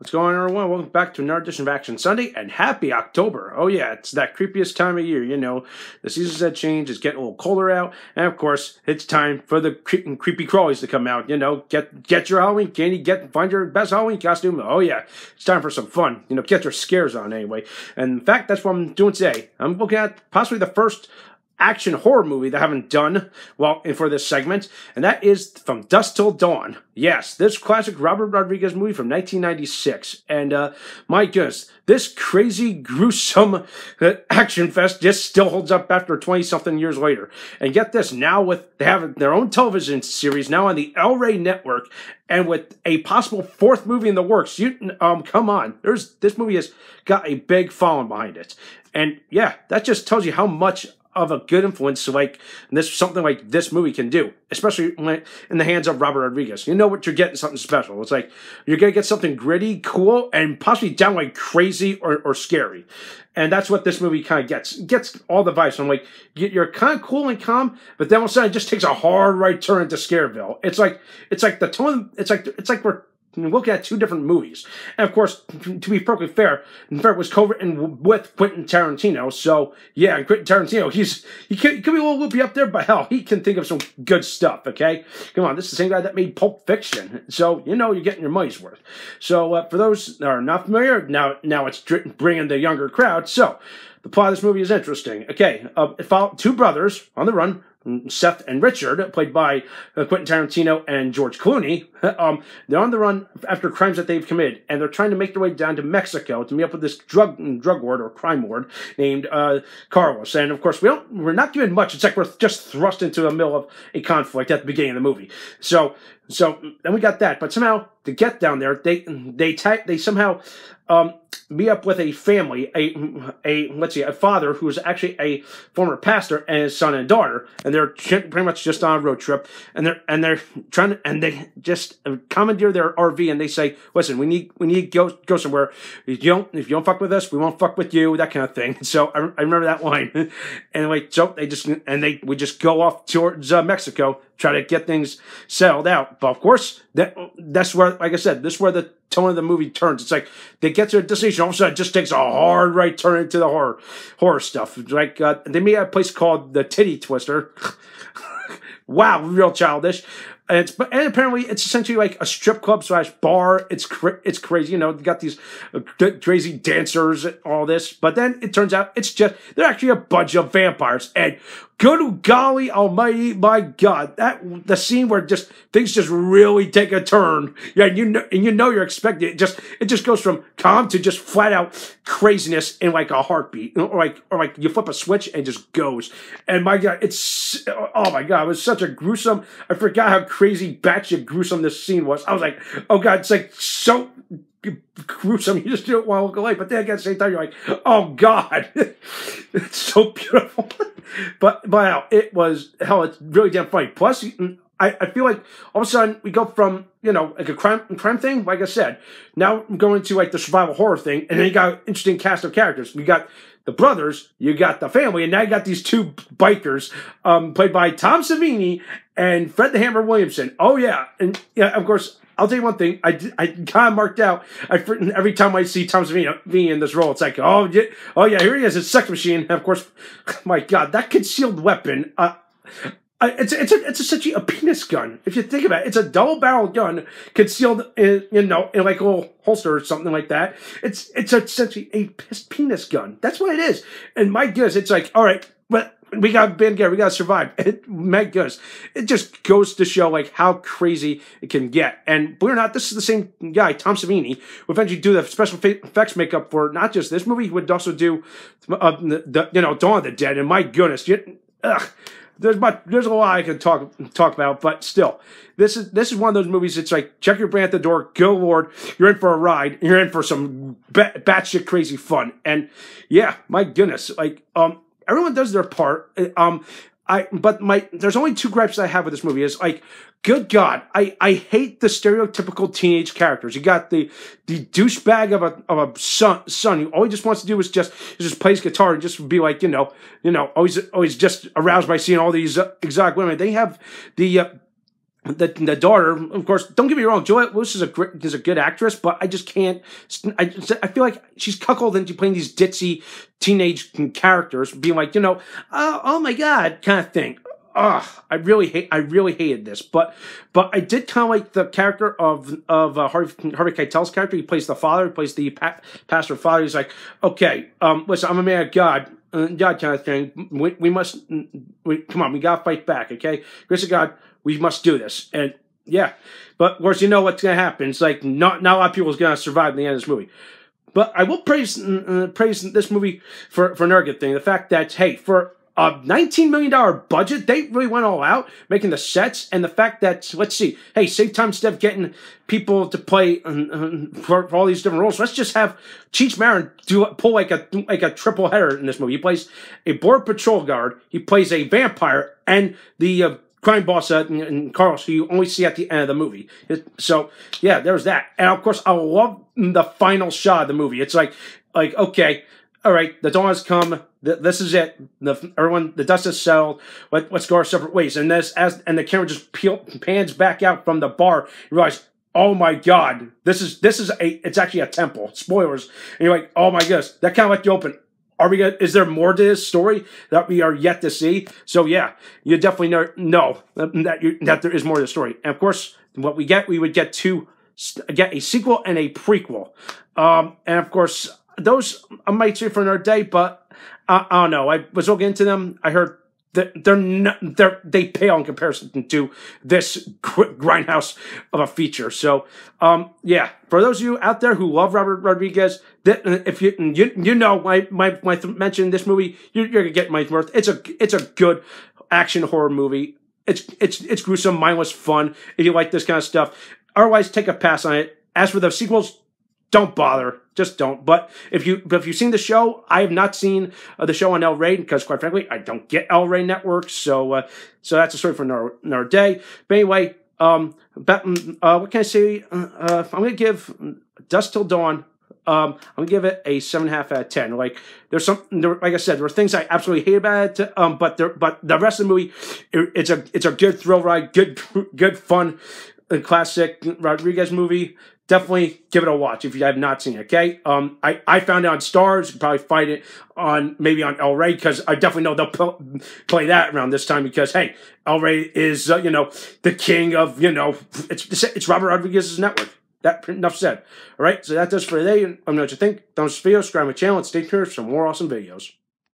What's going on, everyone? Welcome back to another edition of Action Sunday, and happy October. Oh yeah, it's that creepiest time of year, you know. The seasons have changed, it's getting a little colder out, and of course, it's time for the creepy crawlies to come out, you know. Get your Halloween candy, find your best Halloween costume. Oh yeah, it's time for some fun, you know, get your scares on anyway. And in fact, that's what I'm doing today. I'm looking at possibly the first action horror movie that I haven't done for this segment, and that is From Dusk Till Dawn. Yes, this classic Robert Rodriquez movie from 1996, and my goodness, this crazy, gruesome action fest just still holds up after 20-something years later. And get this, now they have their own television series now on the El Rey network, and with a possible fourth movie in the works. Come on, this movie has got a big following behind it, and yeah, that just tells you how much of a good influence something like this movie can do, especially when in the hands of Robert Rodriguez. You know what you're getting, something special. It's like you're gonna get something gritty, cool, and possibly downright crazy or scary. And that's what this movie kind of gets. It gets all the vibes. I'm like, you're kind of cool and calm, but then all of a sudden it just takes a hard right turn into Scareville. It's like the tone. It's like we're looking at two different movies. And of course, to be perfectly fair, it was co-written with Quentin Tarantino. So yeah, Quentin Tarantino, he could be a little loopy up there, but hell, he can think of some good stuff, okay? Come on, this is the same guy that made Pulp Fiction. So, you know, you're getting your money's worth. So for those that are not familiar, now it's bringing the younger crowd. So the plot of this movie is interesting. Okay, it followed two brothers on the run, Seth and Richard, played by Quentin Tarantino and George Clooney. They're on the run after crimes that they've committed, and they're trying to make their way down to Mexico to meet up with this drug lord or crime lord named Carlos. And of course, we're not given much. It's like we're just thrust into the middle of a conflict at the beginning of the movie. So then we got that, but somehow to get down there, they somehow meet up with a family, a father who's actually a former pastor, and his son and daughter, and they're pretty much just on a road trip, and they just commandeer their RV, and they say, "Listen, we need to go somewhere. If you don't fuck with us, we won't fuck with you," that kind of thing. So I remember that line. Anyway, so we just go off towards Mexico, try to get things settled out. But of course, that's where, like I said, this is where the tone of the movie turns. It's like they get to a destination, all of a sudden it just takes a hard right turn into the horror stuff. It's like they meet at a place called the Titty Twister. Wow, real childish. And apparently it's essentially like a strip club / bar. It's crazy, you know. You got these crazy dancers and all this, but then it turns out they're actually a bunch of vampires. And good golly almighty, my God, the scene where things just really take a turn. Yeah, you know you're expecting it. It just goes from calm to just flat out craziness in like a heartbeat, or like you flip a switch and it just goes. And my God, oh my God, it was such a gruesome. I forgot how crazy batshit gruesome this scene was. I was like, oh God, it's like so gruesome. You just don't want to look away, but then at the same time, you're like, oh God, it's so beautiful. But it's really damn funny. Plus, I feel like all of a sudden we go from, you know, like a crime thing, like I said, now I'm going to like the survival horror thing, and then you got an interesting cast of characters. You got the brothers, you got the family, and now you got these two bikers, played by Tom Savini and Fred the Hammer Williamson. Oh yeah, and yeah, of course, I'll tell you one thing. I kind of marked out. Every time I see Tom Savini in this role, it's like, oh yeah, here he is, his sex machine. And of course, my God, that concealed weapon. It's essentially a penis gun. If you think about it, it's a double-barreled gun concealed in like a little holster or something like that. It's essentially a penis gun. That's what it is. And my goodness, it's like, all right, but we got to band together. We got to survive. My goodness, it just goes to show like how crazy it can get. And believe it or not, this is the same guy, Tom Savini, who eventually do the special effects makeup for not just this movie. He would also do, Dawn of the Dead. And my goodness, there's a lot I can talk about, but still, this is one of those movies. It's like, check your brand at the door, go Lord, you're in for a ride, you're in for some batshit crazy fun. And yeah, my goodness, like everyone does their part. There's only two gripes I have with this movie. Is like, good God, I hate the stereotypical teenage characters. You got the douchebag of a son who all he just wants to do is just plays guitar and just be like, always just aroused by seeing all these exotic women. They have the the daughter, of course, don't get me wrong, Juliette Lewis is a good actress, but I just can't. I feel like she's cuckolded into playing these ditzy teenage characters, being like, oh my god, kind of thing. Ugh, I really hated this, but I did kind of like the character of Harvey Keitel's character. He plays the father, he plays the pastor father. He's like, okay, listen, I'm a man of God. God kind of thing. We must, come on, we gotta fight back, okay? Grace of God, we must do this. And yeah, but of course, you know what's gonna happen. It's like not a lot of people is gonna survive in the end of this movie. But I will praise this movie for another good thing. The fact that, hey, for a $19 million budget, they really went all out making the sets, and the fact that, let's see, hey, save time instead of getting people to play for all these different roles. Let's just have Cheech Marin pull like a triple header in this movie. He plays a border patrol guard, he plays a vampire, and the crime boss and Carlos, who you only see at the end of the movie. So yeah, there's that, and of course I love the final shot of the movie. It's like okay, all right, the dawn has come. This is it. The dust has settled. Let's go our separate ways. And and the camera just pans back out from the bar. You realize, oh my god, it's actually a temple. Spoilers. And you're like, oh my goodness, that kind of like you open. Is there more to this story that we are yet to see? So yeah, you definitely know that there is more to the story. And of course, what we would get a sequel and a prequel. And of course, those I might say for another day, but I don't know. I was looking into them. I heard that they pale in comparison to this grindhouse of a feature. So, yeah, for those of you out there who love Robert Rodriguez, if you mention this movie, you're gonna get money's worth. It's a good action horror movie. It's gruesome, mindless fun. If you like this kind of stuff, otherwise take a pass on it. As for the sequels, don't bother. Just don't. But if you've seen the show, I have not seen the show on El Rey because, quite frankly, I don't get El Rey networks. So that's a story for another day. But anyway, what can I say? I'm gonna give Dusk Till Dawn. I'm gonna give it a 7.5 out of 10. Like like I said, there were things I absolutely hate about it, but the rest of the movie, it's a good thrill ride, good fun, classic Rodriguez movie. Definitely give it a watch if you have not seen it, okay? I found it on Stars. You can probably find it maybe on El Rey, because I definitely know they'll play that around this time because, hey, El Rey is, the king of, it's Robert Rodriguez's network. That enough said. All right, so that does for today. Let me know what you think. Don't forget to subscribe to my channel and stay tuned for some more awesome videos.